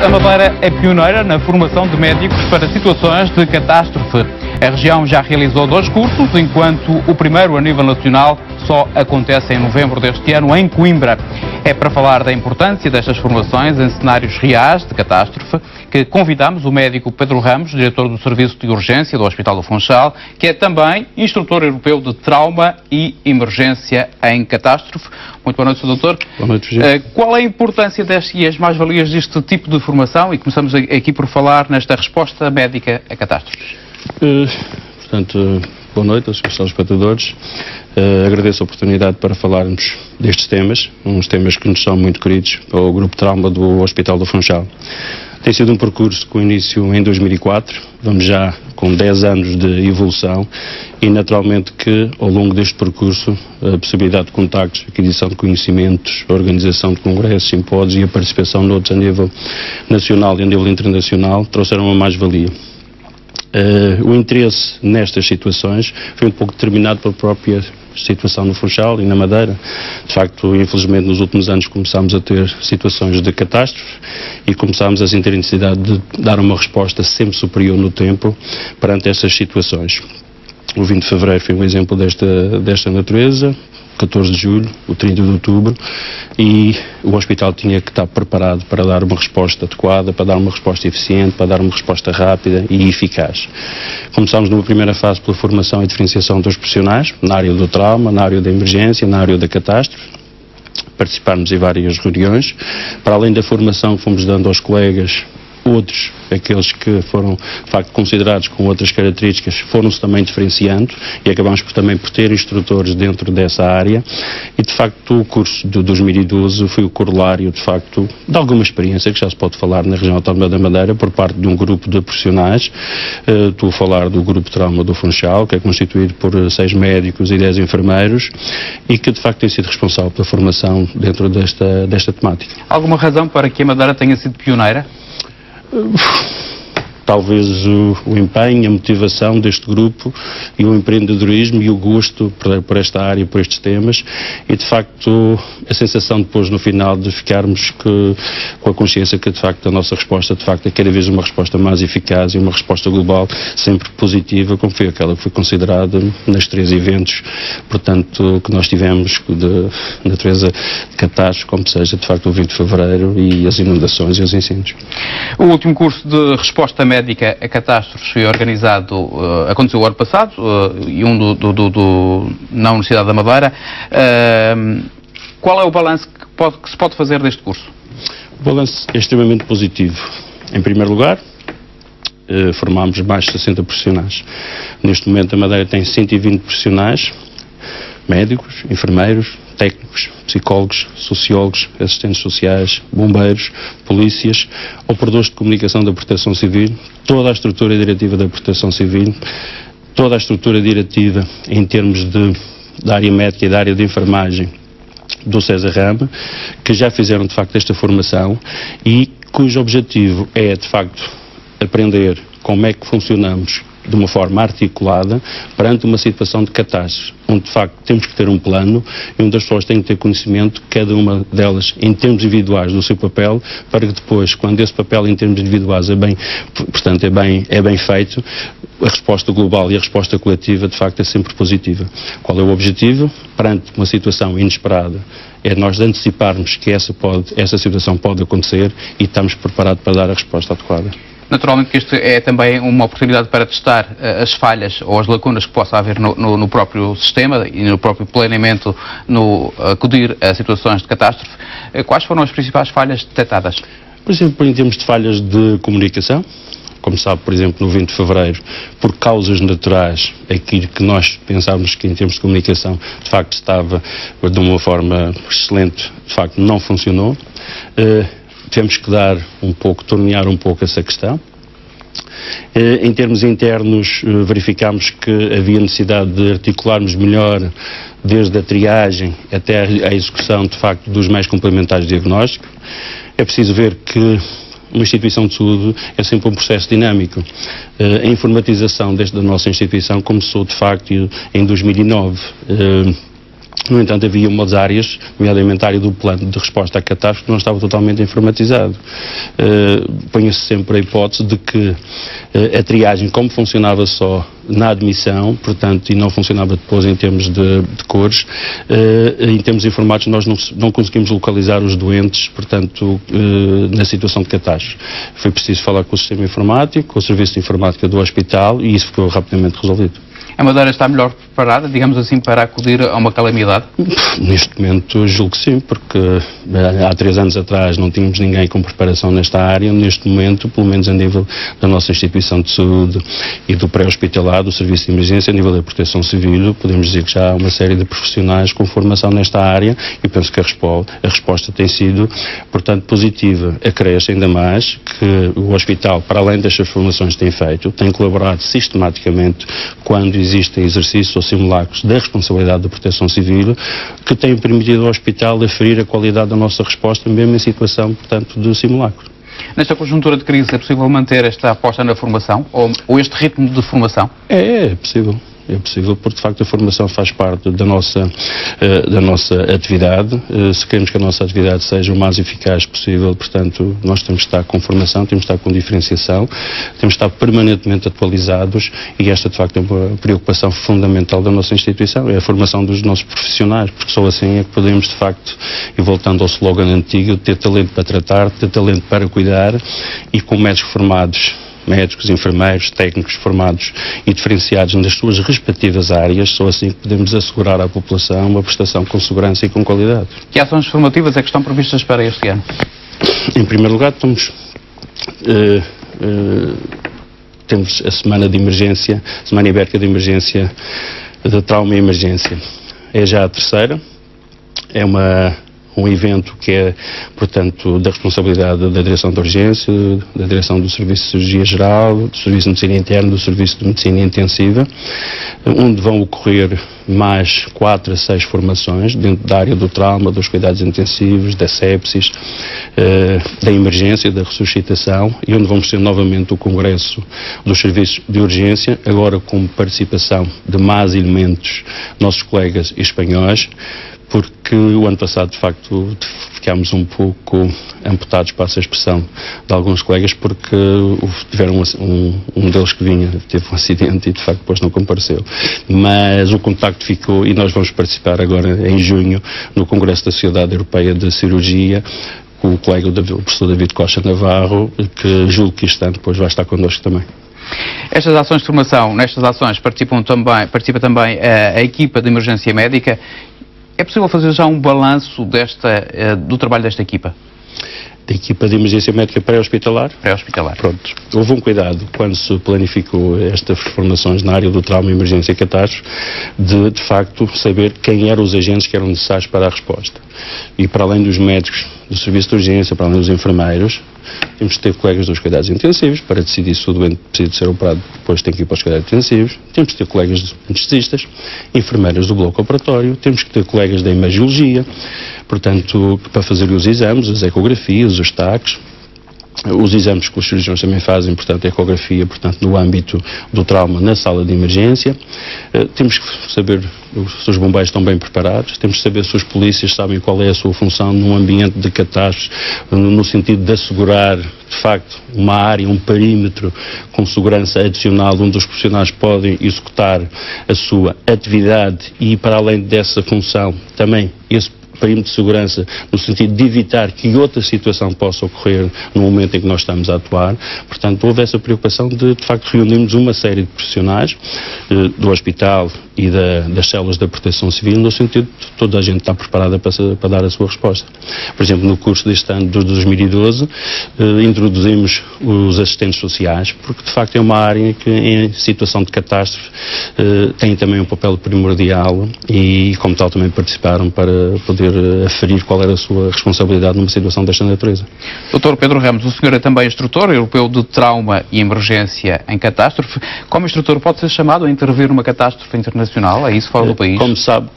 A Madeira é pioneira na formação de médicos para situações de catástrofe. A região já realizou 2 cursos, enquanto o primeiro a nível nacional só acontece em novembro deste ano em Coimbra. É para falar da importância destas formações em cenários reais de catástrofe que convidamos o médico Pedro Ramos, diretor do Serviço de Urgência do Hospital do Funchal, que é também instrutor europeu de trauma e emergência em catástrofe. Muito boa noite, Sr. Doutor. Boa noite, Virgínia. Qual é a importância e as mais-valias deste tipo de formação? E começamos aqui por falar nesta resposta médica a catástrofes. Boa noite aos espectadores. Agradeço a oportunidade para falarmos destes temas, uns temas que nos são muito queridos para o Grupo de Trauma do Hospital do Funchal. Tem sido um percurso com início em 2004, vamos já com 10 anos de evolução e naturalmente que ao longo deste percurso a possibilidade de contactos, aquisição de conhecimentos, organização de congressos, simpósios e a participação noutros a nível nacional e a nível internacional trouxeram uma mais-valia. O interesse nestas situações foi um pouco determinado pela própria situação no Funchal e na Madeira. De facto, infelizmente, nos últimos anos começámos a ter situações de catástrofe e começámos a sentir a necessidade de dar uma resposta sempre superior no tempo perante estas situações. O 20 de fevereiro foi um exemplo desta natureza. 14 de julho, o 30 de outubro, e o hospital tinha que estar preparado para dar uma resposta adequada, para dar uma resposta eficiente, para dar uma resposta rápida e eficaz. Começámos numa primeira fase pela formação e diferenciação dos profissionais, na área do trauma, na área da emergência, na área da catástrofe. Participámos em várias reuniões. Para além da formação que fomos dando aos colegas, outros, aqueles que foram de facto considerados com outras características, foram-se também diferenciando e acabamos também por ter instrutores dentro dessa área e de facto o curso de 2012 foi o corolário de facto de alguma experiência que já se pode falar na região autónoma da Madeira por parte de um grupo de profissionais. Estou a falar do grupo de trauma do Funchal, que é constituído por 6 médicos e 10 enfermeiros e que de facto tem sido responsável pela formação dentro desta temática. Alguma razão para que a Madeira tenha sido pioneira? Talvez o empenho, a motivação deste grupo e o empreendedorismo e o gosto por esta área, por estes temas e de facto a sensação depois no final de ficarmos com a consciência que de facto a nossa resposta de facto é cada vez uma resposta mais eficaz e uma resposta global sempre positiva, como foi aquela que foi considerada nos 3 eventos, portanto, que nós tivemos de natureza de catástrofe, como seja de facto o 20 de fevereiro e as inundações e os incêndios. O último curso de resposta médica a catástrofes foi organizado, aconteceu o ano passado, e na Universidade da Madeira. Qual é o balanço que se pode fazer deste curso? O balanço é extremamente positivo. Em primeiro lugar, formámos mais de 60 profissionais. Neste momento a Madeira tem 120 profissionais, médicos, enfermeiros, técnicos, psicólogos, sociólogos, assistentes sociais, bombeiros, polícias, operadores de comunicação da Proteção Civil, toda a estrutura diretiva da Proteção Civil, toda a estrutura diretiva em termos da área médica e da área de enfermagem do César Rama, que já fizeram de facto esta formação e cujo objetivo é de facto aprender como é que funcionamos de uma forma articulada perante uma situação de catástrofe, onde de facto temos que ter um plano e onde as pessoas têm que ter conhecimento, cada uma delas em termos individuais do seu papel, para que depois, quando esse papel em termos individuais é bem feito, a resposta global e a resposta coletiva de facto é sempre positiva. Qual é o objetivo? Perante uma situação inesperada, é nós anteciparmos que essa situação pode acontecer e estamos preparados para dar a resposta adequada. Naturalmente que isto é também uma oportunidade para testar as falhas ou as lacunas que possa haver no próprio sistema e no próprio planeamento no acudir a situações de catástrofe. Quais foram as principais falhas detectadas? Por exemplo, em termos de falhas de comunicação, como sabe, por exemplo, no 20 de fevereiro, por causas naturais, aquilo que nós pensávamos que em termos de comunicação de facto estava de uma forma excelente, de facto não funcionou. Tivemos que tornear um pouco essa questão. Em termos internos, verificámos que havia necessidade de articularmos melhor desde a triagem até a execução, de facto, dos meios complementares de diagnóstico. É preciso ver que uma instituição de saúde é sempre um processo dinâmico. A informatização da nossa instituição começou, de facto, em 2009. No entanto, havia umas áreas, nomeadamente a área do plano de resposta à catástrofe, que não estava totalmente informatizado. Põe-se sempre a hipótese de que a triagem, como funcionava só na admissão, portanto, e não funcionava depois em termos de cores, em termos informáticos nós não conseguimos localizar os doentes, portanto, na situação de catástrofe. Foi preciso falar com o sistema informático, com o serviço de informática do hospital, e isso ficou rapidamente resolvido. A Madeira está melhor preparada, digamos assim, para acudir a uma calamidade? Neste momento julgo que sim, porque há 3 anos atrás não tínhamos ninguém com preparação nesta área. Neste momento, pelo menos a nível da nossa instituição de saúde e do pré-hospitalar, do serviço de emergência, a nível da proteção civil, podemos dizer que já há uma série de profissionais com formação nesta área e penso que a resposta tem sido, portanto, positiva. Acresce ainda mais que o hospital, para além destas formações que tem feito, tem colaborado sistematicamente quando existem exercícios ou simulacros da responsabilidade da proteção civil que têm permitido ao hospital aferir a qualidade da nossa resposta mesmo em situação, portanto, de simulacro. Nesta conjuntura de crise é possível manter esta aposta na formação ou este ritmo de formação? É possível. É possível porque, de facto, a formação faz parte da nossa atividade. Se queremos que a nossa atividade seja o mais eficaz possível, portanto, nós temos que estar com formação, temos que estar com diferenciação, temos que estar permanentemente atualizados e esta, de facto, é uma preocupação fundamental da nossa instituição, é a formação dos nossos profissionais, porque só assim é que podemos, de facto, e voltando ao slogan antigo, ter talento para tratar, ter talento para cuidar e com médicos formados, médicos, enfermeiros, técnicos formados e diferenciados nas suas respectivas áreas, só assim que podemos assegurar à população uma prestação com segurança e com qualidade. Que ações formativas é que estão previstas para este ano? Em primeiro lugar, temos a semana de emergência, semana ibérica de emergência, de trauma e emergência. É já a terceira, é um evento que é, portanto, da responsabilidade da Direção de Urgência, da Direção do Serviço de Cirurgia Geral, do Serviço de Medicina Interna, do Serviço de Medicina Intensiva, onde vão ocorrer mais 4 a 6 formações dentro da área do trauma, dos cuidados intensivos, da sepsis, da emergência, da ressuscitação, e onde vamos ter novamente o Congresso dos Serviços de Urgência, agora com participação de mais elementos, nossos colegas espanhóis, porque o ano passado, de facto, ficámos um pouco amputados, passa a expressão, de alguns colegas, porque tiveram um deles que teve um acidente e, de facto, depois não compareceu. Mas o contacto ficou e nós vamos participar agora, em junho, no Congresso da Sociedade Europeia de Cirurgia, com o colega, o professor David Costa Navarro, que julgo que este ano depois vai estar connosco também. Estas ações de formação, nestas ações participa também a equipa de emergência médica. É possível fazer já um balanço do trabalho desta equipa? Da equipa de emergência médica pré-hospitalar? Pré-hospitalar. Pronto. Houve um cuidado quando se planificou estas formações na área do trauma, emergência e catástrofe, de facto, saber quem eram os agentes que eram necessários para a resposta. E para além dos médicos do serviço de urgência, para além dos enfermeiros, temos que ter colegas dos cuidados intensivos para decidir se o doente precisa de ser operado, depois tem que ir para os cuidados intensivos. Temos que ter colegas anestesistas, enfermeiras do bloco operatório, temos que ter colegas da imagiologia, portanto, para fazer os exames, as ecografias, os TACs, os exames que os cirurgiões também fazem, portanto, a ecografia, portanto, no âmbito do trauma na sala de emergência. Temos que saber se os bombeiros estão bem preparados, temos que saber se os polícias sabem qual é a sua função num ambiente de catástrofe, no sentido de assegurar, de facto, uma área, um perímetro com segurança adicional onde os profissionais podem executar a sua atividade e, para além dessa função, também esse perímetro de segurança, no sentido de evitar que outra situação possa ocorrer no momento em que nós estamos a atuar. Portanto, houve essa preocupação de facto, reunirmos uma série de profissionais do hospital e das células da proteção civil, no sentido de toda a gente estar preparada para dar a sua resposta. Por exemplo, no curso deste ano de 2012, introduzimos os assistentes sociais, porque de facto é uma área que em situação de catástrofe tem também um papel primordial e como tal também participaram para poder aferir qual era a sua responsabilidade numa situação desta natureza. Dr. Pedro Ramos, o senhor é também instrutor europeu de trauma e emergência em catástrofe. Como instrutor pode ser chamado a intervir numa catástrofe internacional? internacional? É isso, fora do país? Como sabe,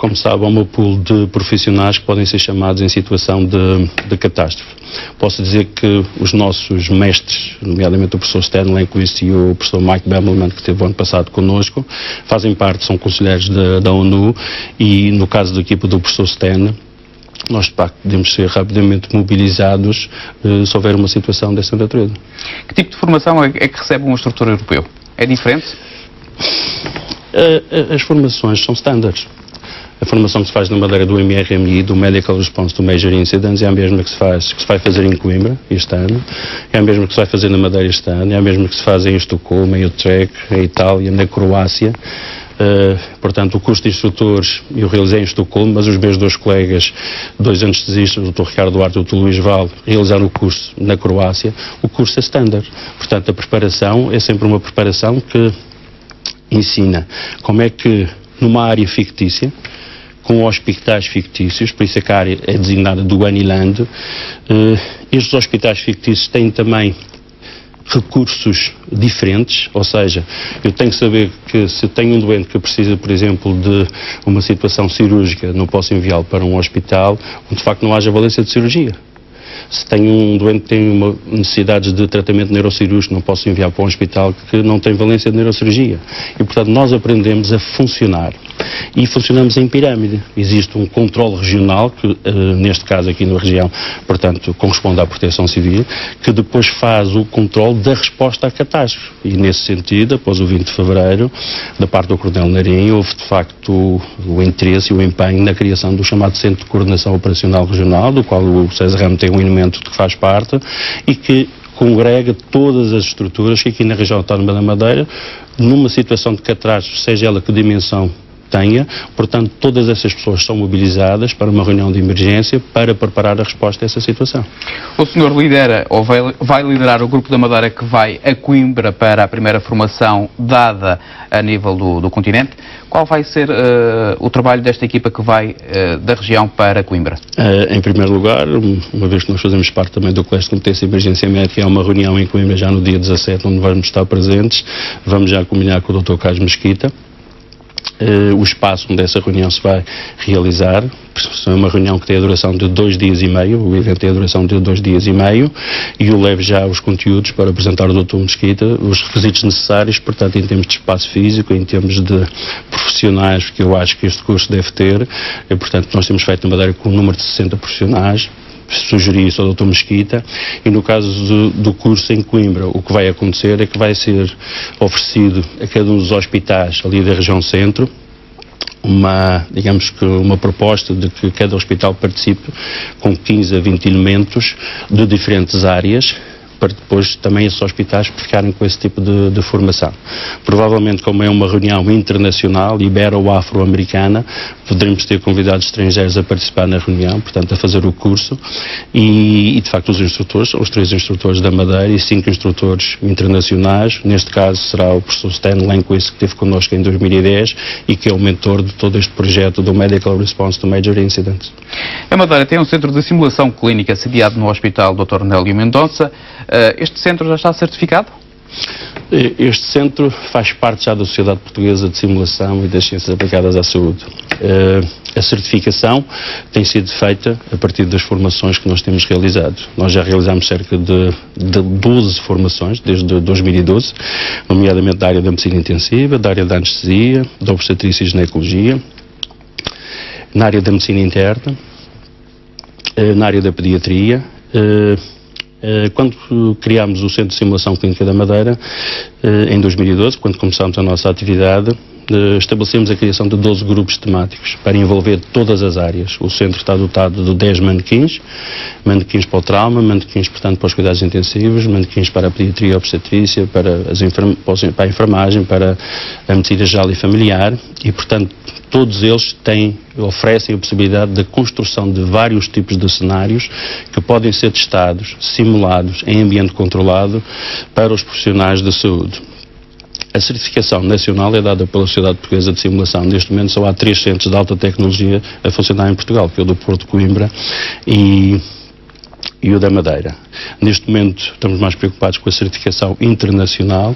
há um pool de profissionais que podem ser chamados em situação de catástrofe. Posso dizer que os nossos mestres, nomeadamente o professor Stan Lenquist e o professor Mike Bemelman, que esteve o ano passado connosco, fazem parte, são conselheiros da ONU, e no caso da equipa do professor Stan, nós de facto podemos ser rapidamente mobilizados se houver uma situação dessa natureza. Que tipo de formação é que recebe um instrutor europeu? É diferente? As formações são standards. A formação que se faz na Madeira do MRMI, do Medical Response to Major Incidents, é a mesma que se vai fazer em Coimbra este ano, é a mesma que se vai fazer na Madeira este ano, é a mesma que se faz em Estocolmo, em Utrecht, em Itália, na Croácia. Portanto, o curso de instrutores eu realizei em Estocolmo, mas os meus dois colegas, 2 anestesistas, o Dr. Ricardo Duarte e o Dr. Luís Val, realizaram o curso na Croácia. O curso é standard. Portanto, a preparação é sempre uma preparação que ensina como é que, numa área fictícia, com hospitais fictícios, por isso é que a área é designada do Aniland, estes hospitais fictícios têm também recursos diferentes, ou seja, eu tenho que saber que se tenho um doente que precisa, por exemplo, de uma situação cirúrgica, não posso enviá-lo para um hospital onde de facto não haja valência de cirurgia. Se tenho um doente que tem necessidades de tratamento neurocirúrgico, não posso enviar para um hospital que não tem valência de neurocirurgia. E, portanto, nós aprendemos a funcionar. E funcionamos em pirâmide. Existe um controle regional, que neste caso aqui na região, portanto, corresponde à Proteção Civil, que depois faz o controle da resposta à catástrofe. E, nesse sentido, após o 20 de fevereiro, da parte do Coronel Narim, houve, de facto, o interesse e o empenho na criação do chamado Centro de Coordenação Operacional Regional, do qual o César Ramos tem um elemento de que faz parte e que congrega todas as estruturas que aqui na região autónoma da Madeira, numa situação de catástrofe, seja ela que dimensão tenha, portanto, todas essas pessoas são mobilizadas para uma reunião de emergência para preparar a resposta a essa situação. O senhor lidera, ou vai liderar o Grupo da Madeira que vai a Coimbra para a primeira formação dada a nível do continente. Qual vai ser o trabalho desta equipa que vai da região para Coimbra? Em primeiro lugar, uma vez que nós fazemos parte também do Colégio de Competência e Emergência Médica, há uma reunião em Coimbra já no dia 17, onde vamos estar presentes. Vamos já combinar com o Dr. Carlos Mesquita o espaço onde essa reunião se vai realizar. É uma reunião que tem a duração de 2 dias e meio, o evento tem a duração de 2 dias e meio, e eu levo já os conteúdos para apresentar ao Dr. Mesquita, os requisitos necessários, portanto, em termos de espaço físico, em termos de profissionais que eu acho que este curso deve ter. E, portanto, nós temos feito na Madeira com um número de 60 profissionais, sugeri isso ao Dr. Mesquita, e no caso do curso em Coimbra, o que vai acontecer é que vai ser oferecido a cada um dos hospitais ali da região centro digamos que uma proposta de que cada hospital participe com 15 a 20 elementos de diferentes áreas, para depois também esses hospitais ficarem com esse tipo de formação. Provavelmente, como é uma reunião internacional, ibero-afro-americana, poderemos ter convidados estrangeiros a participar na reunião, portanto, a fazer o curso, e de facto os instrutores, são os 3 instrutores da Madeira e 5 instrutores internacionais. Neste caso será o professor Stan Lenquist, que esteve connosco em 2010 e que é o mentor de todo este projeto do Medical Response to Major Incidents. A Madeira tem um centro de simulação clínica sediado no Hospital Dr. Nélio Mendonça. Este centro já está certificado? Este centro faz parte já da Sociedade Portuguesa de Simulação e das Ciências Aplicadas à Saúde. A certificação tem sido feita a partir das formações que nós temos realizado. Nós já realizamos cerca de 12 formações desde 2012, nomeadamente da área da medicina intensiva, da área da anestesia, da obstetrícia e ginecologia, na área da medicina interna, na área da pediatria. Quando criámos o Centro de Simulação Clínica da Madeira, em 2012, quando começámos a nossa atividade, estabelecemos a criação de 12 grupos temáticos para envolver todas as áreas. O centro está dotado de 10 manequins para o trauma, manequins, portanto, para os cuidados intensivos, manequins para a pediatria e obstetrícia, para a enfermagem, para a medicina geral e familiar, e, portanto, todos eles oferecem a possibilidade da construção de vários tipos de cenários que podem ser testados, simulados em ambiente controlado para os profissionais da saúde. A certificação nacional é dada pela Sociedade Portuguesa de Simulação. Neste momento só há 3 centros de alta tecnologia a funcionar em Portugal, que é o do Porto de Coimbra e o da Madeira. Neste momento estamos mais preocupados com a certificação internacional,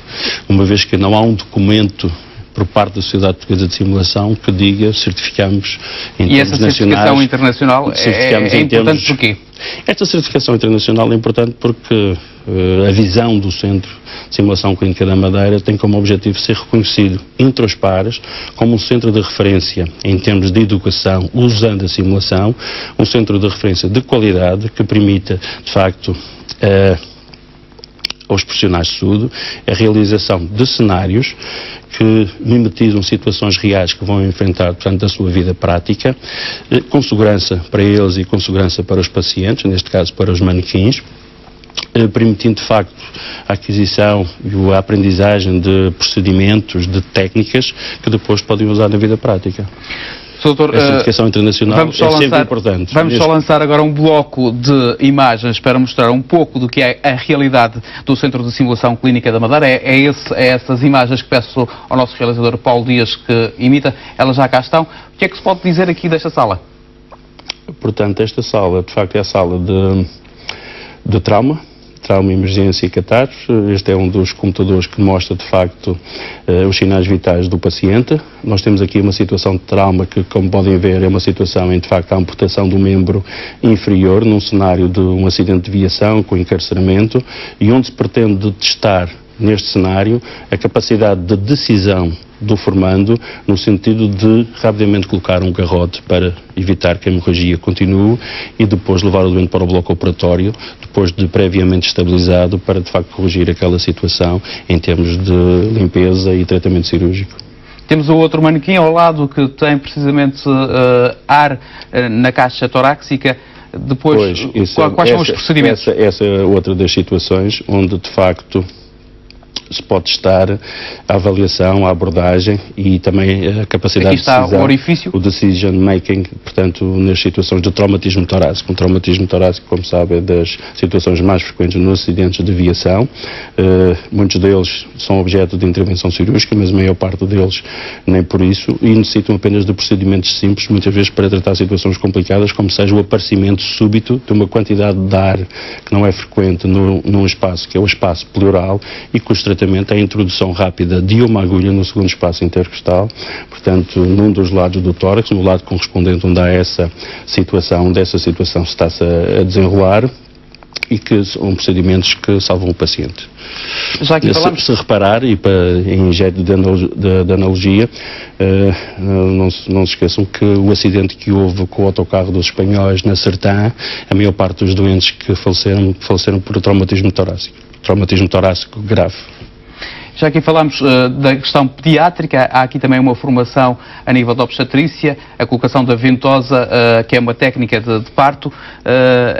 uma vez que não há um documento por parte da Sociedade Portuguesa de Simulação que diga certificamos em termos nacionais. E essa certificação internacional é importante porquê? Esta certificação internacional é importante porque a visão do Centro de Simulação Clínica da Madeira tem como objetivo ser reconhecido entre os pares como um centro de referência em termos de educação usando a simulação, um centro de referência de qualidade que permita, de facto, aos profissionais de saúde a realização de cenários que mimetizam situações reais que vão enfrentar, portanto, a sua vida prática, com segurança para eles e com segurança para os pacientes, neste caso para os manequins, permitindo, de facto, a aquisição e a aprendizagem de procedimentos, de técnicas que depois podem usar na vida prática. Doutor, a certificação internacional sempre importante. Vamos só lançar agora um bloco de imagens para mostrar um pouco do que é a realidade do Centro de Simulação Clínica da Madeira. É essas imagens que peço ao nosso realizador Paulo Dias que imita. Elas já cá estão. O que é que se pode dizer aqui desta sala? Portanto, esta sala, de facto, é a sala de trauma, emergência e catarros. Este é um dos computadores que mostra, de facto, os sinais vitais do paciente. Nós temos aqui uma situação de trauma que, como podem ver, é uma situação em, de facto, a amputação do membro inferior, num cenário de um acidente de viação com encarceramento, e onde se pretende testar, neste cenário, a capacidade de decisão do formando, no sentido de rapidamente colocar um garrote para evitar que a hemorragia continue e depois levar o doente para o bloco operatório, depois de previamente estabilizado, para de facto corrigir aquela situação em termos de limpeza e tratamento cirúrgico. Temos o outro manequim ao lado que tem precisamente ar na caixa torácica. Depois, quais são os procedimentos? Essa é outra das situações onde de facto se pode testar a avaliação, a abordagem e também a capacidade de decisão. Aqui está o orifício. O decision making, portanto, nas situações de traumatismo torácico. Um traumatismo torácico, como sabe, é das situações mais frequentes nos acidentes de viação. Muitos deles são objeto de intervenção cirúrgica, mas a maior parte deles nem por isso, e necessitam apenas de procedimentos simples, muitas vezes para tratar situações complicadas, como seja o aparecimento súbito de uma quantidade de ar que não é frequente num espaço, que é o espaço pleural, e cujo tratamento é a introdução rápida de uma agulha no segundo espaço intercostal, portanto, num dos lados do tórax, no lado correspondente onde há essa situação, dessa situação está-se a desenrolar, e que são procedimentos que salvam o paciente. Já que falamos... Se reparar, e em jeito de analogia, não se esqueçam que o acidente que houve com o autocarro dos espanhóis na Sertã, a maior parte dos doentes que faleceram por traumatismo torácico grave. Já aqui falámos da questão pediátrica, há aqui também uma formação a nível de obstetrícia, a colocação da ventosa, que é uma técnica de parto.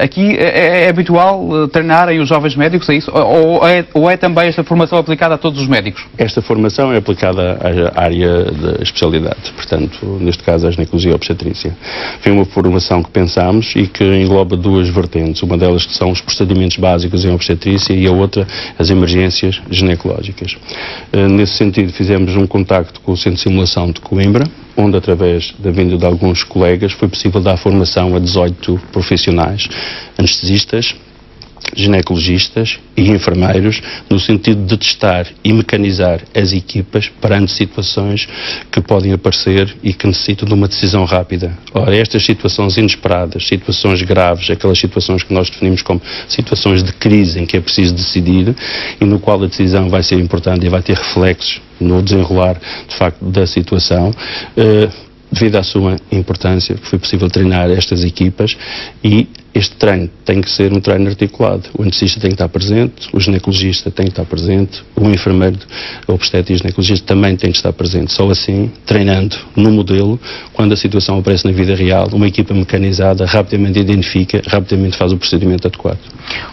Aqui é habitual treinarem os jovens médicos, é isso? Ou é também esta formação aplicada a todos os médicos? Esta formação é aplicada à área de especialidade, portanto, neste caso, a ginecologia e a obstetrícia. Foi uma formação que pensámos e que engloba duas vertentes. Uma delas que são os procedimentos básicos em obstetrícia e a outra as emergências ginecológicas. Nesse sentido, fizemos um contacto com o Centro de Simulação de Coimbra, onde, através da vinda de alguns colegas, foi possível dar formação a 18 profissionais, anestesistas, ginecologistas e enfermeiros, no sentido de testar e mecanizar as equipas perante situações que podem aparecer e que necessitam de uma decisão rápida. Ora, estas situações inesperadas, situações graves, aquelas situações que nós definimos como situações de crise em que é preciso decidir e no qual a decisão vai ser importante e vai ter reflexos no desenrolar, de facto, da situação, devido à sua importância, foi possível treinar estas equipas e este treino tem que ser um treino articulado. O anestesista tem que estar presente, o ginecologista tem que estar presente, o enfermeiro, o obstetra e o ginecologista também tem que estar presente. Só assim, treinando no modelo, quando a situação aparece na vida real, uma equipa mecanizada rapidamente identifica, rapidamente faz o procedimento adequado.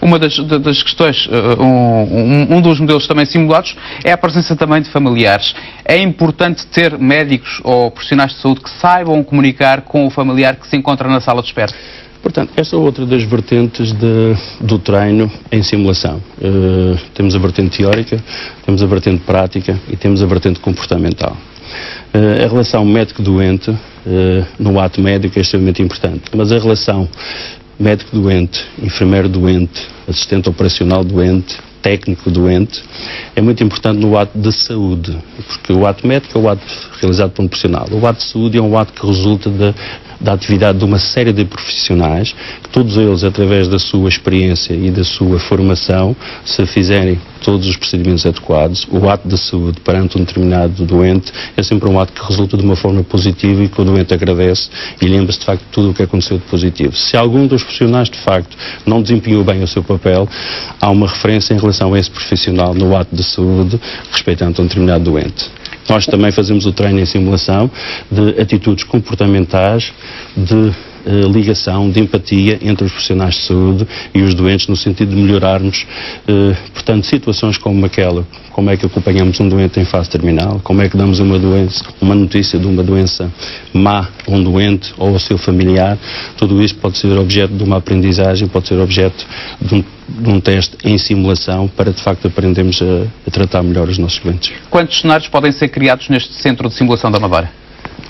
Uma das questões, um dos modelos também simulados, é a presença também de familiares. É importante ter médicos ou profissionais de saúde que saibam comunicar com o familiar que se encontra na sala de espera. Portanto, esta é outra das vertentes do treino em simulação. Temos a vertente teórica, temos a vertente prática e temos a vertente comportamental. A relação médico-doente no ato médico é extremamente importante, mas a relação médico-doente, enfermeiro-doente, assistente operacional doente, técnico doente, é muito importante no ato de saúde, porque o ato médico é o ato realizado por um profissional. O ato de saúde é um ato que resulta da atividade de uma série de profissionais, que todos eles, através da sua experiência e da sua formação, se fizerem todos os procedimentos adequados, o ato de saúde perante um determinado doente é sempre um ato que resulta de uma forma positiva e que o doente agradece e lembra-se de facto de tudo o que aconteceu de positivo. Se algum dos profissionais de facto não desempenhou bem o seu papel, há uma referência em relação a esse profissional no ato de saúde, respeitando um determinado doente. Nós também fazemos o treino em simulação de atitudes comportamentais, de ligação, de empatia entre os profissionais de saúde e os doentes, no sentido de melhorarmos, portanto, situações como aquela, como é que acompanhamos um doente em fase terminal, como é que damos uma notícia de uma doença má a um doente ou ao seu familiar. Tudo isso pode ser objeto de uma aprendizagem, pode ser objeto de um teste em simulação para, de facto, aprendermos a tratar melhor os nossos doentes. Quantos cenários podem ser criados neste centro de simulação da Madeira?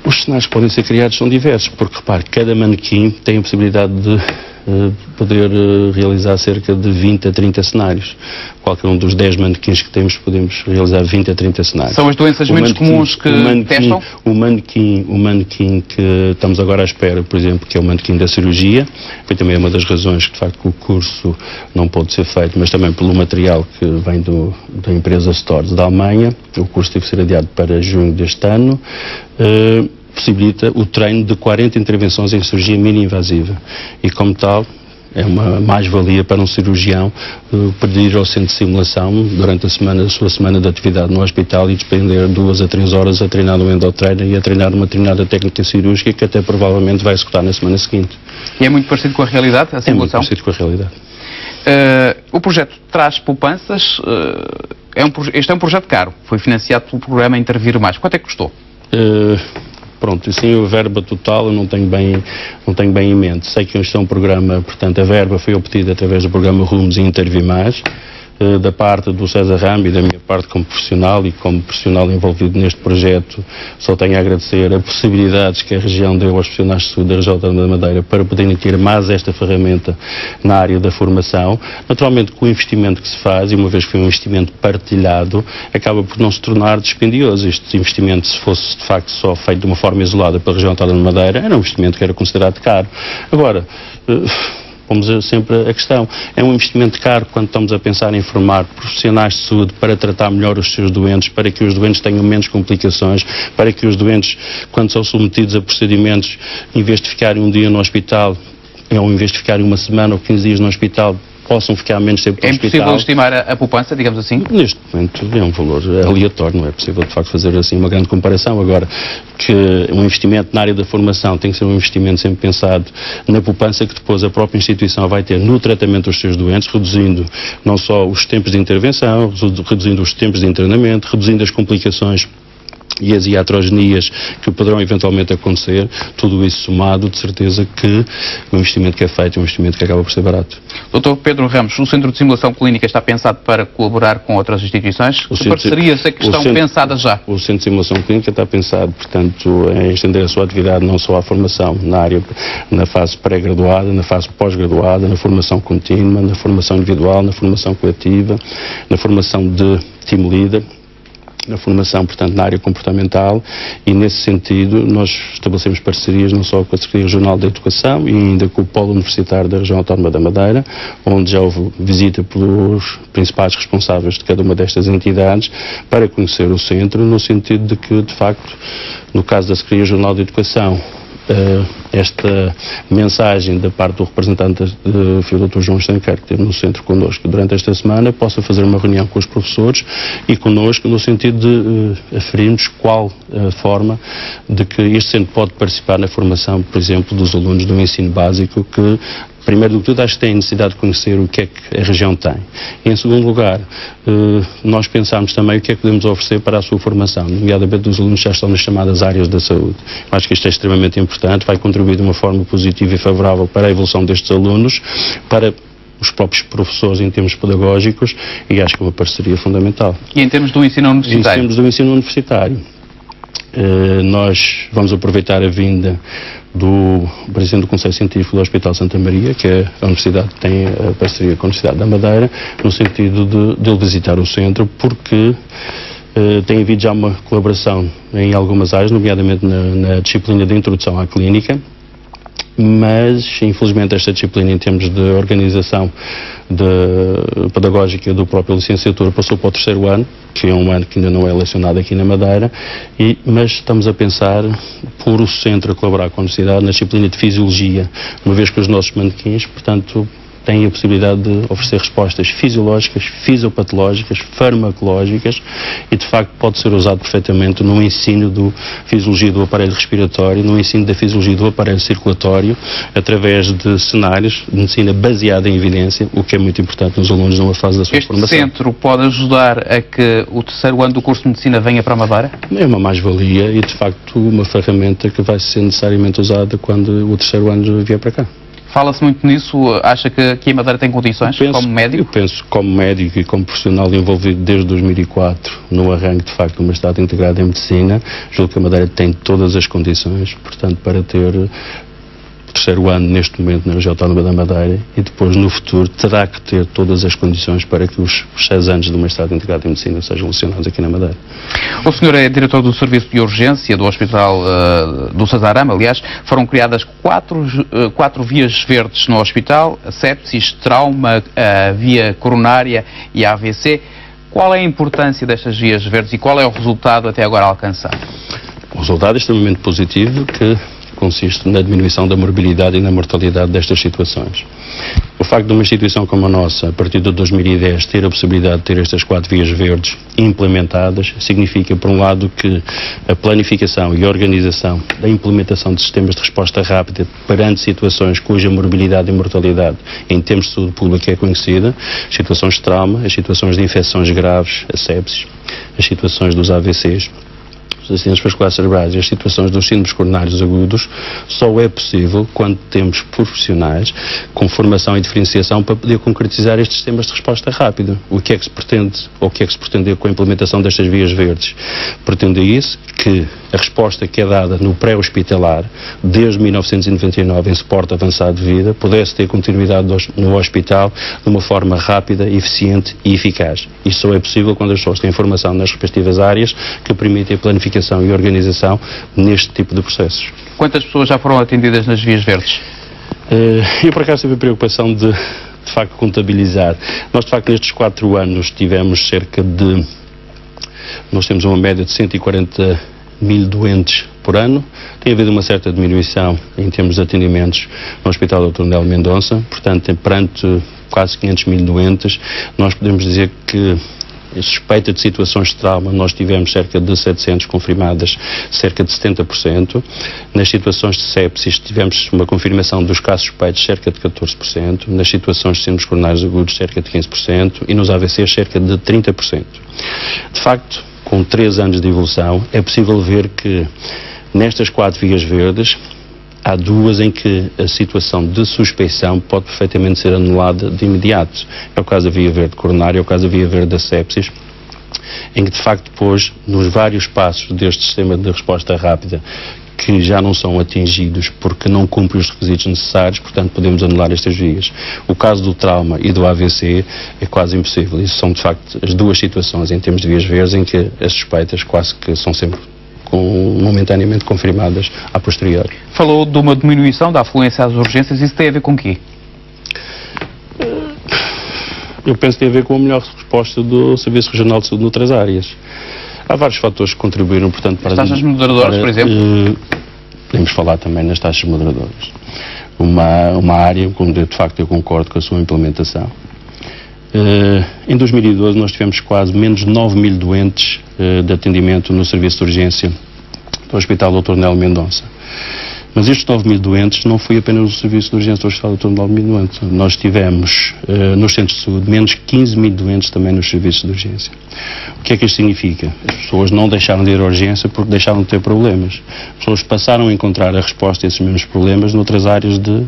Os cenários que podem ser criados são diversos, porque, repare, cada manequim tem a possibilidade de poder realizar cerca de 20 a 30 cenários. Qualquer um dos 10 manequins que temos, podemos realizar 20 a 30 cenários. São as doenças menos comuns que testam? O manequim que estamos agora à espera, por exemplo, que é o manequim da cirurgia, foi também uma das razões que, de facto, o curso não pode ser feito, mas também pelo material que vem da empresa Stores da Alemanha. O curso teve que ser adiado para junho deste ano. Possibilita o treino de 40 intervenções em cirurgia mini-invasiva e, como tal, é uma mais-valia para um cirurgião poder ir ao centro de simulação durante a sua semana de atividade no hospital e despender 2 a 3 horas a treinar no endotrainer e a treinar uma determinada técnica cirúrgica que até provavelmente vai executar na semana seguinte. E é muito parecido com a realidade, a simulação? É muito parecido com a realidade. O projeto traz poupanças, este é um projeto caro, foi financiado pelo programa Intervir Mais. Quanto é que custou? Pronto, assim a verba total eu não tenho bem em mente. Sei que este é um programa, portanto a verba foi obtida através do programa Rumos e Intervir Mais, da parte do César Rambo e da minha parte como profissional e como profissional envolvido neste projeto. Só tenho a agradecer as possibilidades que a região deu aos profissionais de saúde da região autónoma da Madeira para poderem ter mais esta ferramenta na área da formação. Naturalmente, com o investimento que se faz, e uma vez que foi um investimento partilhado, acaba por não se tornar dispendioso. Este investimento, se fosse de facto só feito de uma forma isolada pela região autónoma da Madeira, era um investimento que era considerado caro. Agora, vamos sempre a questão, é um investimento caro quando estamos a pensar em formar profissionais de saúde para tratar melhor os seus doentes, para que os doentes tenham menos complicações, para que os doentes, quando são submetidos a procedimentos, em vez de ficarem um dia no hospital, ou em vez de ficarem uma semana ou 15 dias no hospital, possam ficar menos tempo no hospital. É impossível estimar a poupança, digamos assim? Neste momento é um valor aleatório, não é possível de facto fazer assim uma grande comparação. Agora, que um investimento na área da formação tem que ser um investimento sempre pensado na poupança que depois a própria instituição vai ter no tratamento dos seus doentes, reduzindo não só os tempos de intervenção, reduzindo os tempos de internamento, reduzindo as complicações e as iatrogenias que poderão eventualmente acontecer, tudo isso somado, de certeza que o investimento que é feito é um investimento que acaba por ser barato. Dr. Pedro Ramos, o Centro de Simulação Clínica está pensado para colaborar com outras instituições? Que parcerias é que estão pensadas já? O Centro de Simulação Clínica está pensado, portanto, em estender a sua atividade não só à formação na fase pré-graduada, na fase pós-graduada, na formação contínua, na formação individual, na formação coletiva, na formação de team leader, na formação, portanto, na área comportamental, e nesse sentido nós estabelecemos parcerias não só com a Secretaria Regional da Educação e ainda com o Polo Universitário da Região Autónoma da Madeira, onde já houve visita pelos principais responsáveis de cada uma destas entidades para conhecer o centro, no sentido de que, de facto, no caso da Secretaria Regional da Educação, esta mensagem da parte do representante do Dr. João Estanqueiro, que esteve no centro connosco durante esta semana, possa fazer uma reunião com os professores e connosco no sentido de aferirmos qual a forma de que este centro pode participar na formação, por exemplo, dos alunos do ensino básico, que primeiro de tudo, acho que tem necessidade de conhecer o que é que a região tem. E, em segundo lugar, nós pensamos também o que é que podemos oferecer para a sua formação, nomeadamente dos alunos que já estão nas chamadas áreas da saúde. Acho que isto é extremamente importante, vai contribuir de uma forma positiva e favorável para a evolução destes alunos, para os próprios professores em termos pedagógicos, e acho que é uma parceria fundamental. E em termos do ensino universitário? Em termos do ensino universitário, Nós vamos aproveitar a vinda do Presidente do Conselho Científico do Hospital Santa Maria, que é a Universidade que tem a parceria com a Universidade da Madeira, no sentido de ele visitar o centro, porque tem havido já uma colaboração em algumas áreas, nomeadamente na disciplina de introdução à clínica, mas infelizmente esta disciplina, em termos de organização pedagógica do próprio licenciatura, passou para o 3º ano, que é um ano que ainda não é lecionado aqui na Madeira, mas estamos a pensar por o centro a colaborar com a universidade na disciplina de fisiologia, uma vez que os nossos manequins, portanto, têm a possibilidade de oferecer respostas fisiológicas, fisiopatológicas, farmacológicas, e de facto pode ser usado perfeitamente no ensino da fisiologia do aparelho respiratório, no ensino da fisiologia do aparelho circulatório, através de cenários de medicina baseada em evidência, o que é muito importante nos alunos numa fase da sua formação. Este centro pode ajudar a que o 3º ano do curso de medicina venha para a Madeira? É uma mais-valia e de facto uma ferramenta que vai ser necessariamente usada quando o 3º ano vier para cá. Fala-se muito nisso. Acha que aqui a Madeira tem condições como médico? Eu penso, como médico e como profissional envolvido desde 2004 no arranque, de facto, de uma Estado integrado em medicina, julgo que a Madeira tem todas as condições, portanto, para ter o 3º ano neste momento na região autónoma da Madeira, e depois no futuro terá que ter todas as condições para que os 6 anos de uma Estado integrado em medicina sejam lecionados aqui na Madeira. O senhor é diretor do Serviço de Urgência do Hospital do Sazarama. Aliás, foram criadas 4 vias verdes no hospital: a sepsis, trauma, a via coronária e a AVC. Qual é a importância destas vias verdes e qual é o resultado até agora alcançado? O resultado é extremamente positivo, que consiste na diminuição da morbilidade e na mortalidade destas situações. O facto de uma instituição como a nossa, a partir de 2010, ter a possibilidade de ter estas 4 vias verdes implementadas, significa, por um lado, que a planificação e a organização da implementação de sistemas de resposta rápida perante situações cuja morbilidade e mortalidade, em termos de saúde pública, é conhecida, as situações de trauma, as situações de infecções graves, a sepsis, as situações dos AVCs, os acidentes vasculares cerebrais e as situações dos síndromes coronários agudos, só é possível quando temos profissionais com formação e diferenciação para poder concretizar estes sistemas de resposta rápida. O que é que se pretende, ou o que é que se pretende com a implementação destas vias verdes? Pretende isso, que a resposta que é dada no pré-hospitalar, desde 1999 em suporte avançado de vida, pudesse ter continuidade no hospital de uma forma rápida, eficiente e eficaz. Isto só é possível quando as pessoas têm formação nas respectivas áreas que permitem a planificação e organização neste tipo de processos. Quantas pessoas já foram atendidas nas vias verdes? Eu, por acaso, tive a preocupação de facto, contabilizar. Nós, de facto, nestes 4 anos tivemos cerca de... Nós temos uma média de 140.000 doentes por ano. Tem havido uma certa diminuição em termos de atendimentos no Hospital Dr. Nélio Mendonça. Portanto, perante quase 500.000 doentes, nós podemos dizer que suspeita de situações de trauma, nós tivemos cerca de 700 confirmadas, cerca de 70%. Nas situações de sepsis, tivemos uma confirmação dos casos suspeitos, cerca de 14%. Nas situações de síndromes coronários agudos, cerca de 15%. E nos AVCs, cerca de 30%. De facto, com 3 anos de evolução, é possível ver que nestas 4 vias verdes, há 2 em que a situação de suspeição pode perfeitamente ser anulada de imediato. É o caso da via verde coronária, é o caso da via verde da sepsis, em que de facto depois, nos vários passos deste sistema de resposta rápida, que já não são atingidos porque não cumprem os requisitos necessários, portanto podemos anular estas vias. O caso do trauma e do AVC é quase impossível. Isso são de facto as 2 situações em termos de vias verdes em que as suspeitas quase que são sempre momentaneamente confirmadas a posteriori. Falou de uma diminuição da afluência às urgências, isso tem a ver com o quê? Eu penso que tem a ver com a melhor resposta do Serviço Regional de Saúde noutras áreas. Há vários fatores que contribuíram, portanto, para... As taxas moderadoras, por exemplo? Podemos falar também nas taxas moderadoras. Uma área onde, de facto, eu concordo com a sua implementação. Em 2012 nós tivemos quase menos de 9.000 doentes de atendimento no serviço de urgência do Hospital Dr. Nélio Mendonça. Mas estes 9.000 doentes não foi apenas o serviço de urgência do Hospital Dr. 9.000 doentes. Nós tivemos, nos centros de saúde, menos 15.000 doentes também nos serviços de urgência. O que é que isto significa? As pessoas não deixaram de ir à urgência porque deixaram de ter problemas. As pessoas passaram a encontrar a resposta a esses mesmos problemas noutras áreas de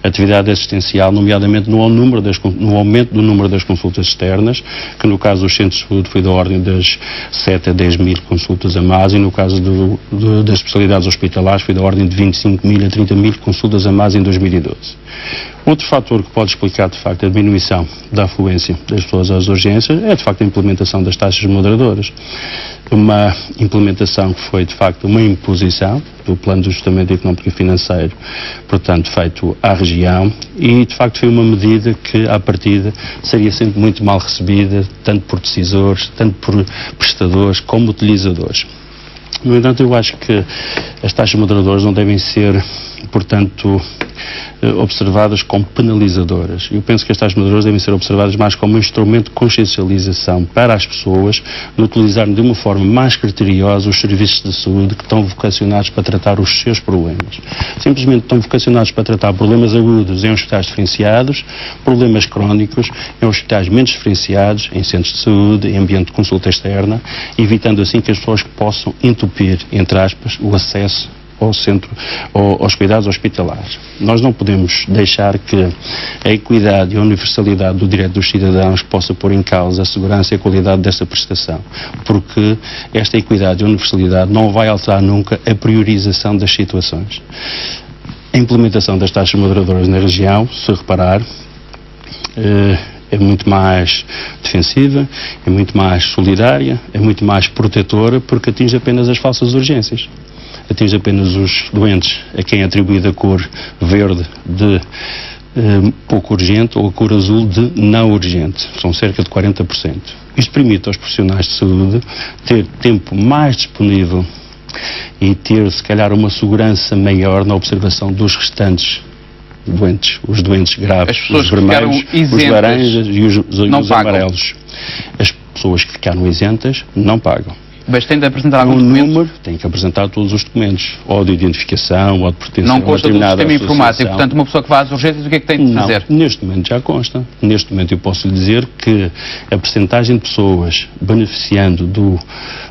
atividade assistencial, nomeadamente no aumento do número das consultas externas, que no caso dos centros de saúde foi da ordem das 7 a 10.000 consultas a mais, e no caso das especialidades hospitalares foi da ordem de 25.000 a 30.000 consultas a mais em 2012. Outro fator que pode explicar, de facto, a diminuição da afluência das pessoas às urgências é, de facto, a implementação das taxas moderadoras. Uma implementação que foi, de facto, uma imposição do Plano de Ajustamento Económico e Financeiro, portanto, feito à região, e, de facto, foi uma medida que, à partida, seria sempre muito mal recebida, tanto por decisores, tanto por prestadores, como utilizadores. No entanto, eu acho que as taxas moderadoras não devem ser, portanto, observadas como penalizadoras. Eu penso que as taxas moderadoras devem ser observadas mais como um instrumento de consciencialização para as pessoas, de utilizarem de uma forma mais criteriosa os serviços de saúde que estão vocacionados para tratar os seus problemas. Simplesmente estão vocacionados para tratar problemas agudos em hospitais diferenciados, problemas crónicos em hospitais menos diferenciados, em centros de saúde, em ambiente de consulta externa, evitando assim que as pessoas possam entupir, entre aspas, o acesso ao centro, aos cuidados hospitalares. Nós não podemos deixar que a equidade e a universalidade do direito dos cidadãos possa pôr em causa a segurança e a qualidade dessa prestação, porque esta equidade e universalidade não vai alterar nunca a priorização das situações. A implementação das taxas moderadoras na região, se reparar, é muito mais defensiva, é muito mais solidária, é muito mais protetora, porque atinge apenas as falsas urgências. Atinge apenas os doentes a quem é atribuída a cor verde de pouco urgente ou a cor azul de não urgente. São cerca de 40%. Isto permite aos profissionais de saúde ter tempo mais disponível e ter, se calhar, uma segurança maior na observação dos restantes doentes, os doentes graves, os vermelhos, os laranjas e os amarelos. As pessoas que ficaram isentas não pagam. Mas tem de apresentar alguns documentos? Tem que apresentar todos os documentos, ou de identificação, ou de pertença a uma determinada associação. Não consta do sistema informático, portanto uma pessoa que vai às urgências, o que é que tem de fazer? Neste momento já consta. Neste momento eu posso lhe dizer que a percentagem de pessoas beneficiando do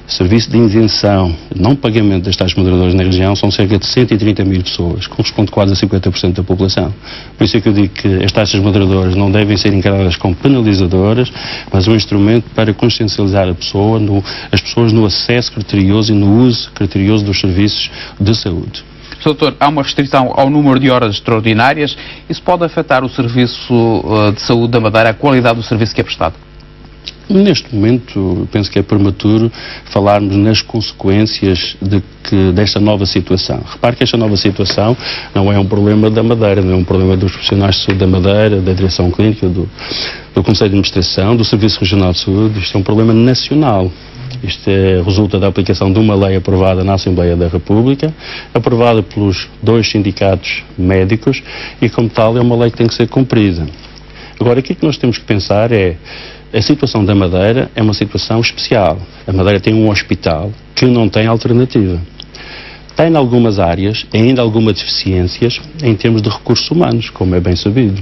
serviço de isenção, não pagamento das taxas moderadoras na região, são cerca de 130.000 pessoas, corresponde quase a 50% da população. Por isso é que eu digo que as taxas moderadoras não devem ser encaradas como penalizadoras, mas um instrumento para consciencializar as pessoas no acesso criterioso e no uso criterioso dos serviços de saúde. Sr. Doutor, há uma restrição ao número de horas extraordinárias. Isso pode afetar o serviço de saúde da Madeira, a qualidade do serviço que é prestado? Neste momento, penso que é prematuro falarmos nas consequências desta nova situação. Repare que esta nova situação não é um problema da Madeira, não é um problema dos profissionais de saúde da Madeira, da direção clínica, do Conselho de Administração, do Serviço Regional de Saúde. Isto é um problema nacional. Isto resulta da aplicação de uma lei aprovada na Assembleia da República, aprovada pelos 2 sindicatos médicos e, como tal, é uma lei que tem que ser cumprida. Agora, aqui que nós temos que pensar é a situação da Madeira é uma situação especial. A Madeira tem um hospital que não tem alternativa. Tem, em algumas áreas, ainda algumas deficiências em termos de recursos humanos, como é bem sabido.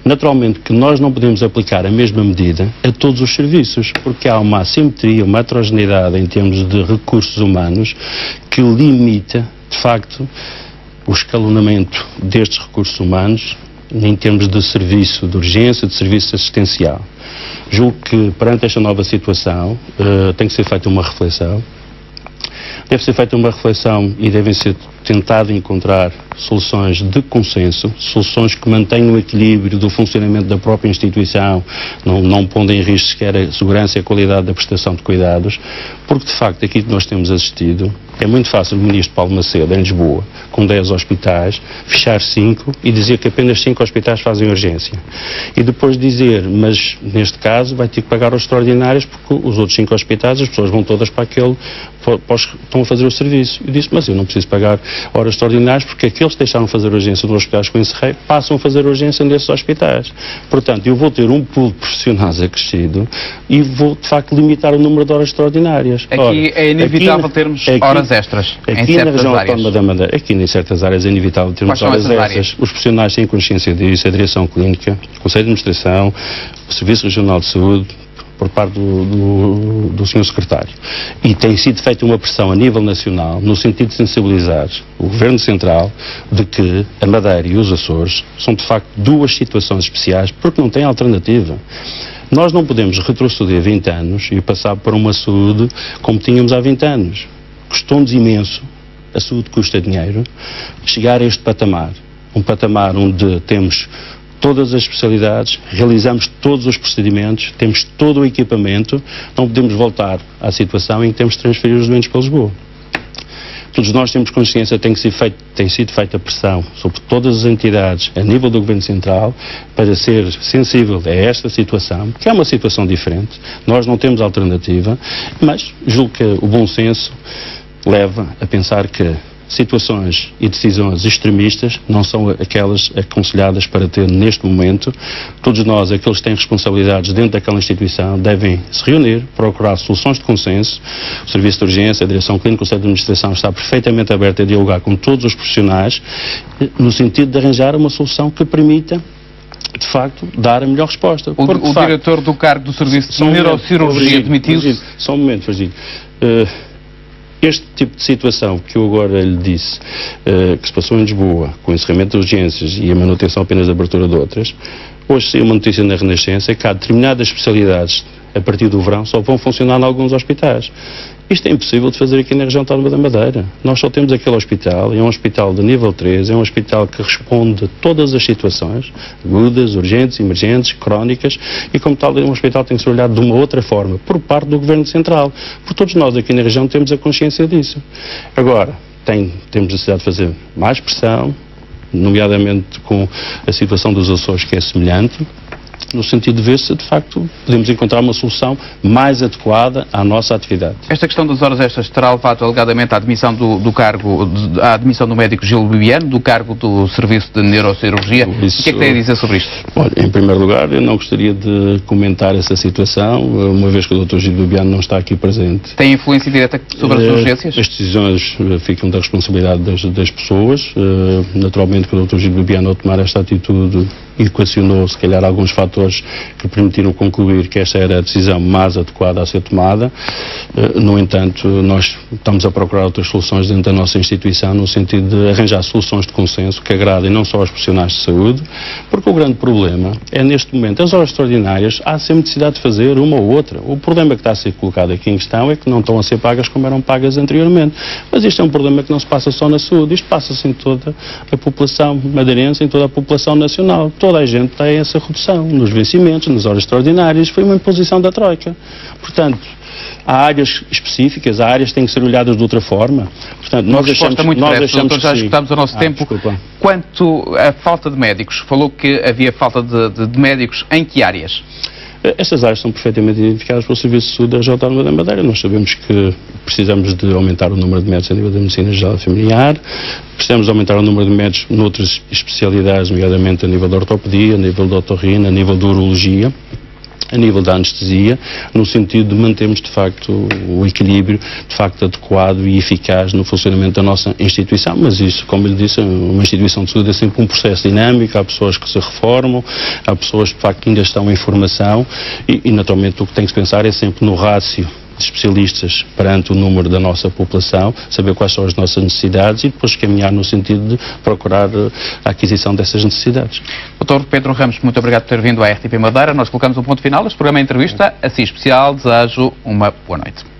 Naturalmente que nós não podemos aplicar a mesma medida a todos os serviços, porque há uma assimetria, uma heterogeneidade em termos de recursos humanos que limita, de facto, o escalonamento destes recursos humanos em termos de serviço de urgência, de serviço assistencial. Julgo que, perante esta nova situação, tem que ser feita uma reflexão. Deve ser feita uma reflexão e devem ser tentado encontrar soluções de consenso, soluções que mantenham o equilíbrio do funcionamento da própria instituição, não pondo em risco sequer a segurança e a qualidade da prestação de cuidados, porque de facto aqui que nós temos assistido, é muito fácil o Ministro Paulo Macedo, em Lisboa, com 10 hospitais, fechar 5 e dizer que apenas 5 hospitais fazem urgência. E depois dizer, mas neste caso vai ter que pagar os extraordinários porque os outros 5 hospitais, as pessoas vão todas para aquele, estão a fazer o serviço. Eu disse, mas eu não preciso pagar horas extraordinárias, porque aqueles que deixaram de fazer urgência nos hospitais que eu encerrei passam a fazer urgência nesses hospitais. Portanto, eu vou ter um pool de profissionais acrescido e vou, de facto, limitar o número de horas extraordinárias. Aqui é inevitável termos horas extras em certas áreas. Aqui em certas áreas é inevitável termos horas extras. Os profissionais têm consciência disso, a direção clínica, o Conselho de Administração, o Serviço Regional de Saúde, por parte do Sr. Secretário. E tem sido feita uma pressão a nível nacional, no sentido de sensibilizar o Governo Central de que a Madeira e os Açores são, de facto, duas situações especiais, porque não têm alternativa. Nós não podemos retroceder 20 anos e passar para uma saúde como tínhamos há 20 anos. Custou-nos imenso, a saúde custa dinheiro, chegar a este patamar. Um patamar onde temos todas as especialidades, realizamos todos os procedimentos, temos todo o equipamento, não podemos voltar à situação em que temos de transferir os doentes para Lisboa. Todos nós temos consciência, tem sido feita pressão sobre todas as entidades a nível do Governo Central para ser sensível a esta situação, que é uma situação diferente, nós não temos alternativa, mas julgo que o bom senso leva a pensar que situações e decisões extremistas não são aquelas aconselhadas para ter neste momento. Todos nós, aqueles que têm responsabilidades dentro daquela instituição, devem se reunir, procurar soluções de consenso. O Serviço de Urgência, a Direção Clínica, o Conselho de Administração está perfeitamente aberto a dialogar com todos os profissionais no sentido de arranjar uma solução que permita, de facto, dar a melhor resposta. O diretor do cargo do Serviço de Neurocirurgia demitiu-se. Só um momento, Virgílio. Este tipo de situação que eu agora lhe disse, que se passou em Lisboa, com o encerramento de urgências e a manutenção apenas da abertura de outras, hoje saiu uma notícia na Renascença que há determinadas especialidades, a partir do verão, só vão funcionar em alguns hospitais. Isto é impossível de fazer aqui na região autónoma da Madeira. Nós só temos aquele hospital, é um hospital de nível 3, é um hospital que responde a todas as situações, agudas, urgentes, emergentes, crónicas, e como tal, um hospital tem que ser olhado de uma outra forma, por parte do Governo Central. Por todos nós aqui na região temos a consciência disso. Agora, temos necessidade de fazer mais pressão, nomeadamente com a situação dos Açores, que é semelhante, no sentido de ver se, de facto, podemos encontrar uma solução mais adequada à nossa atividade. Esta questão das horas extras terá levado alegadamente à admissão à admissão do médico Gil Bibiano, do cargo do Serviço de Neurocirurgia. O que é que tem a dizer sobre isto? Olha, em primeiro lugar, eu não gostaria de comentar essa situação, uma vez que o Dr. Gil Bibiano não está aqui presente. Tem influência direta sobre as urgências? As decisões ficam da responsabilidade das pessoas. Naturalmente, que o Dr. Gil Bibiano, ao tomar esta atitude, equacionou, se calhar, alguns fatores que permitiram concluir que esta era a decisão mais adequada a ser tomada. No entanto, nós estamos a procurar outras soluções dentro da nossa instituição, no sentido de arranjar soluções de consenso que agradem não só aos profissionais de saúde, porque o grande problema é, neste momento, as horas extraordinárias, há sempre necessidade de fazer uma ou outra. O problema que está a ser colocado aqui em questão é que não estão a ser pagas como eram pagas anteriormente. Mas isto é um problema que não se passa só na saúde, isto passa-se em toda a população madeirense, em toda a população nacional. Toda a gente tem essa redução nos vencimentos, nas horas extraordinárias, foi uma imposição da Troika. Portanto, há áreas específicas, há áreas que têm que ser olhadas de outra forma. Portanto, nós achamos que já esgotámos o nosso tempo. Desculpa. Quanto à falta de médicos, falou que havia falta de médicos em que áreas? Estas áreas são perfeitamente identificadas pelo Serviço de Saúde da Região Autónoma da Madeira. Nós sabemos que precisamos de aumentar o número de médicos a nível da medicina geral e familiar, precisamos de aumentar o número de médicos noutras especialidades, nomeadamente a nível da ortopedia, a nível da otorrina, a nível da urologia, a nível da anestesia, no sentido de mantermos, de facto, o equilíbrio, de facto, adequado e eficaz no funcionamento da nossa instituição. Mas isso, como ele disse, uma instituição de saúde é sempre um processo dinâmico, há pessoas que se reformam, há pessoas, de facto, que ainda estão em formação e naturalmente, o que tem que se pensar é sempre no rácio de especialistas perante o número da nossa população, saber quais são as nossas necessidades e depois caminhar no sentido de procurar a aquisição dessas necessidades. Dr. Pedro Ramos, muito obrigado por ter vindo à RTP Madeira. Nós colocamos um ponto final. Este programa é entrevista, assim especial. Desejo uma boa noite.